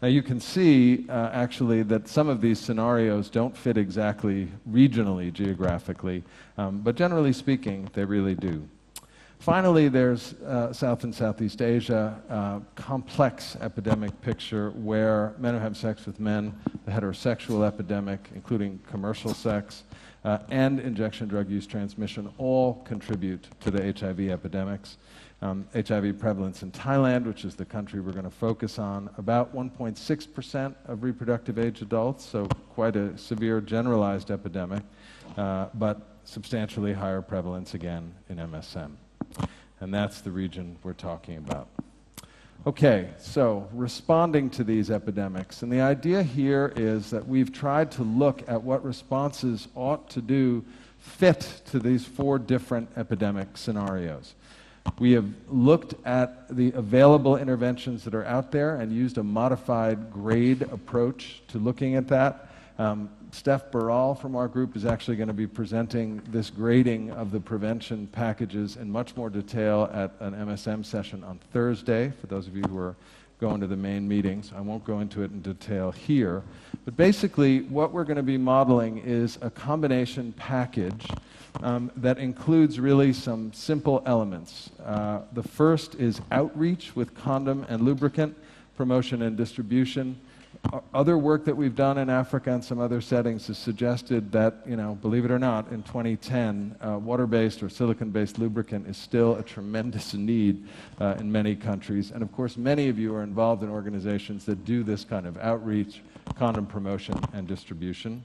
Now you can see actually that some of these scenarios don't fit exactly regionally, geographically, but generally speaking, they really do. Finally, there's South and Southeast Asia, complex epidemic picture where men who have sex with men, the heterosexual epidemic, including commercial sex, and injection drug use transmission all contribute to the HIV epidemics. HIV prevalence in Thailand, which is the country we're going to focus on, about 1.6% of reproductive age adults, so quite a severe generalized epidemic, but substantially higher prevalence again in MSM. And that's the region we're talking about. Okay, so responding to these epidemics, and the idea here is that we've tried to look at what responses ought to do fit to these 4 different epidemic scenarios. We have looked at the available interventions that are out there and used a modified grade approach to looking at that. Steph Baral from our group is actually going to be presenting this grading of the prevention packages in much more detail at an MSM session on Thursday, for those of you who are going to the main meetings. I won't go into it in detail here. But basically, what we're going to be modeling is a combination package that includes really some simple elements. The first is outreach with condom and lubricant, promotion and distribution. Other work that we've done in Africa and some other settings has suggested that, believe it or not, in 2010, water-based or silicon-based lubricant is still a tremendous need in many countries. And of course, many of you are involved in organizations that do this kind of outreach, condom promotion, and distribution.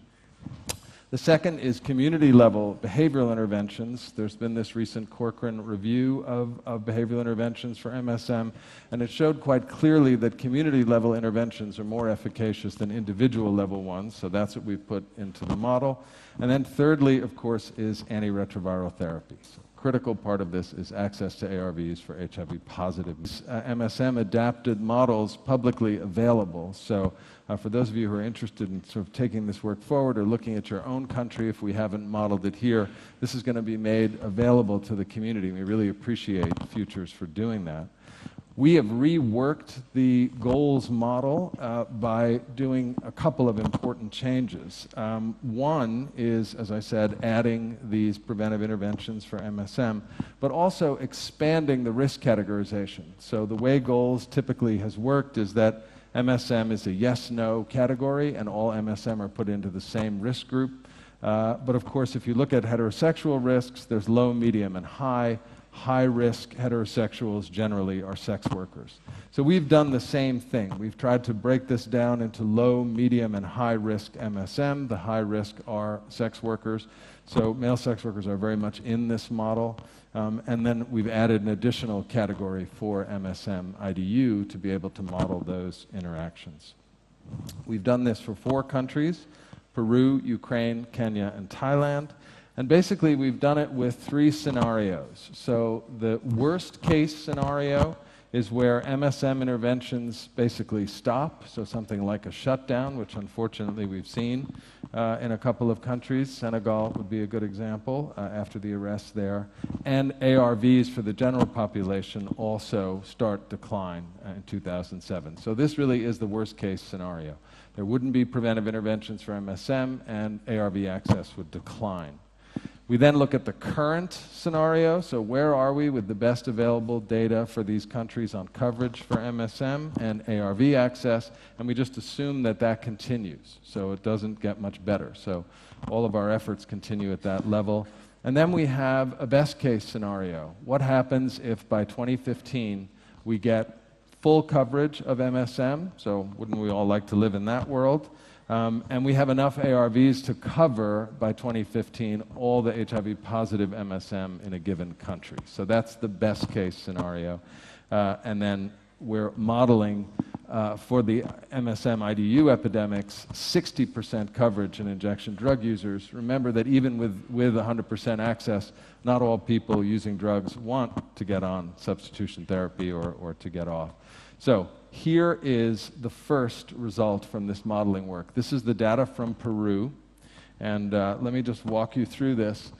The second is community-level behavioral interventions. There's been this recent Cochrane review of behavioral interventions for MSM, and it showed quite clearly that community-level interventions are more efficacious than individual-level ones, so that's what we've put into the model. And then thirdly, of course, is antiretroviral therapy. So critical part of this is access to ARVs for HIV-positive. MSM adapted models publicly available, so for those of you who are interested in sort of taking this work forward or looking at your own country, if we haven't modeled it here, this is going to be made available to the community. We really appreciate Futures for doing that. We have reworked the goals model by doing a couple of important changes. One is, as I said, adding these preventive interventions for MSM, but also expanding the risk categorization. So the way goals typically has worked is that MSM is a yes-no category, and all MSM are put into the same risk group. But of course, if you look at heterosexual risks, there's low, medium, and high. High-risk heterosexuals generally are sex workers. So we've done the same thing. We've tried to break this down into low, medium, and high-risk MSM. The high-risk are sex workers. So male sex workers are very much in this model. And then we've added an additional category for MSM IDU to be able to model those interactions. We've done this for 4 countries: Peru, Ukraine, Kenya, and Thailand. And basically, we've done it with 3 scenarios. So the worst case scenario is where MSM interventions basically stop, so something like a shutdown, which unfortunately we've seen in a couple of countries. Senegal would be a good example after the arrest there. And ARVs for the general population also start decline in 2007. So this really is the worst case scenario. There wouldn't be preventive interventions for MSM, and ARV access would decline. We then look at the current scenario, so where are we with the best available data for these countries on coverage for MSM and ARV access, and we just assume that that continues, so it doesn't get much better. So all of our efforts continue at that level. And then we have a best case scenario. What happens if by 2015 we get full coverage of MSM? So wouldn't we all like to live in that world? And we have enough ARVs to cover, by 2015, all the HIV-positive MSM in a given country. So that's the best case scenario. And then we're modeling for the MSM IDU epidemics, 60% coverage in injection drug users. Remember that even with 100% access, not all people using drugs want to get on substitution therapy or to get off. So here is the first result from this modeling work. This is the data from Peru, and let me just walk you through this.